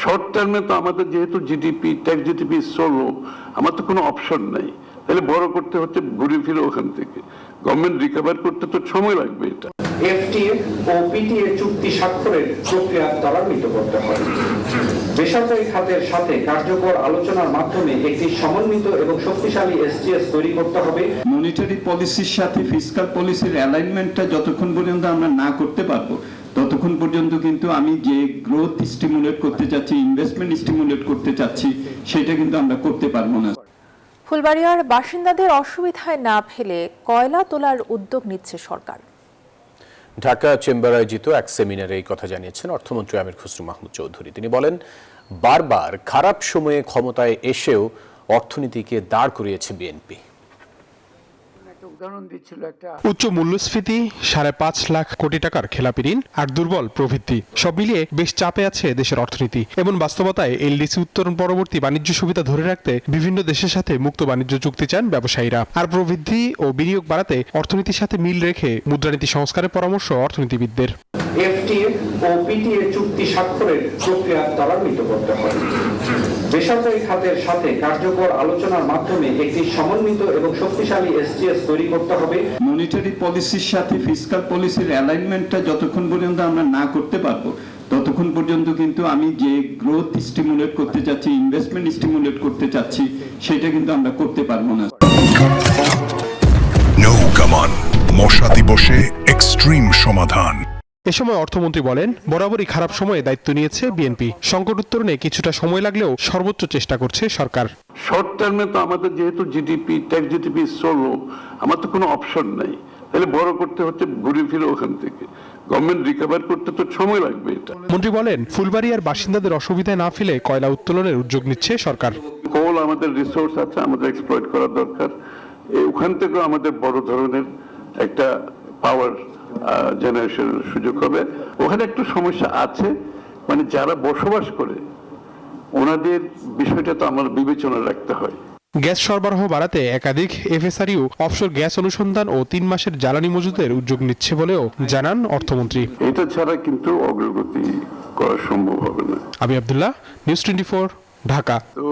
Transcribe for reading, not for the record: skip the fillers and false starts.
Short টার্মে তো আমাদের যেহেতু জিডিপি ট্যাক্স জিডিপি ষোলো, আমার তো কোনো অপশন নাই, তাহলে বড় করতে হচ্ছে ঘুরে ফিরে ওখান থেকে। গভর্নমেন্ট রিকভার করতে তো সময় লাগবে। এটা এফটিএ ও পিটিএ চুক্তি স্বাক্ষরের প্রক্রিয়া ত্বরান্বিত করতে হবে। বেসরকারি খাতের সাথে কার্যকর আলোচনার মাধ্যমে একটি সমন্বিত এবং শক্তিশালী এসটিএস তৈরি করতে হবে। মনিটারি পলিসির সাথে ফিসকাল পলিসির অ্যালাইনমেন্টটা যতক্ষণ পর্যন্ত আমরা না করতে পারবো ততক্ষণ পর্যন্ত কিন্তু আমি যে গ্রোথ স্টিমুলেট করতে চাচ্ছি, ইনভেস্টমেন্ট স্টিমুলেট করতে চাচ্ছি, সেটা কিন্তু আমরা করতে পারবো না। ফুলবাড়িয়ার বাসিন্দাদের অসুবিধায় না ফেলে কয়লা তোলার উদ্যোগ নিচ্ছে সরকার। ঢাকা চেম্বার আয়োজিত এক সেমিনারে এই কথা জানিয়েছেন অর্থমন্ত্রী আমির খসরু মাহমুদ চৌধুরী। তিনি বলেন, বারবার খারাপ সময়ে ক্ষমতায় এসেও অর্থনীতিকে দাঁড় করিয়েছে বিএনপি। উচ্চ মূল্যস্ফীতি, 5.5 লাখ কোটি টাকার খেলাপি ঋণ আর দুর্বল প্রবৃদ্ধি সব মিলিয়ে বেশ চাপে আছে দেশের অর্থনীতি। এমন বাস্তবতায় এলডিসি উত্তরণ পরবর্তী বাণিজ্য সুবিধা ধরে রাখতে বিভিন্ন দেশের সাথে মুক্ত বাণিজ্য চুক্তি চান ব্যবসায়ীরা। আর প্রবৃদ্ধি ও বিনিয়োগ বাড়াতে অর্থনীতির সাথে মিল রেখে মুদ্রানীতি সংস্কারের পরামর্শ অর্থনীতিবিদদের। এফটিএ ও পিটিএ চুক্তি স্বাক্ষরের প্রক্রিয়া ত্বরান্বিত করতে হবে। বেসরকারি খাতের সাথে কার্যকর আলোচনার মাধ্যমে একটি সমন্বিত এবং শক্তিশালী এসটিএস তৈরি করতে হবে। মনিটারি পলিসির সাথে ফিসকাল পলিসির অ্যালাইনমেন্টটা যতক্ষণ পর্যন্ত আমরা না করতে পারবো ততক্ষণ পর্যন্ত কিন্তু আমি যে গ্রোথ স্টিমুলেট করতে চাচ্ছি, ইনভেস্টমেন্ট স্টিমুলেট করতে চাচ্ছি, সেটা কিন্তু আমরা করতে পারবো না। নৌকামান মশা দিবসে এক্সট্রিম সমাধান। এ সময় অর্থমন্ত্রী বলেন, বরাবরই খারাপ সময়ে দায়িত্ব নিয়েছে বিএনপি। সংকট উত্তরণে কিছুটা সময় লাগলেও সর্বোচ্চ চেষ্টা করছে সরকার। শর্ট টার্মে তো আমাদের যেহেতু জিডিপি ট্যাক্স জিডিপি ষোলো, আমার তো কোনো অপশন নাই, তাহলে বড় করতে হচ্ছে ঘুরে ফিরে ওখান থেকে। গভর্নমেন্ট রিকভার করতে তো সময় লাগবে। এটা মন্ত্রী বলেন, ফুলবাড়িয়ার বাসিন্দাদের অসুবিধায় না ফেলে কয়লা উত্তোলনের উদ্যোগ নিচ্ছে সরকার। কোল আমাদের রিসোর্স আছে, আমাদের এক্সপ্লয়েট করা দরকার। ওখান থেকেও আমাদের বড় ধরনের একটা পাওয়ার জেনারেশনের সুযোগ হবে। ওখানে একটু সমস্যা আছে, মানে যারা বসবাস করে ওনাদের বিষয়টা তো আমার বিবেচনা রাখতে হয়। গ্যাস সরবরাহ বাড়াতে একাধিক এফএসআরইউ অফশোর গ্যাস অনুসন্ধান ও 3 মাসের জ্বালানি মজুদের উদ্যোগ নিচ্ছে বলেও জানান অর্থমন্ত্রী। এটা ছাড়া কিন্তু অগ্রগতি করা সম্ভব হবে না। আবি আব্দুল্লাহ, নিউজ 24, ঢাকা। তো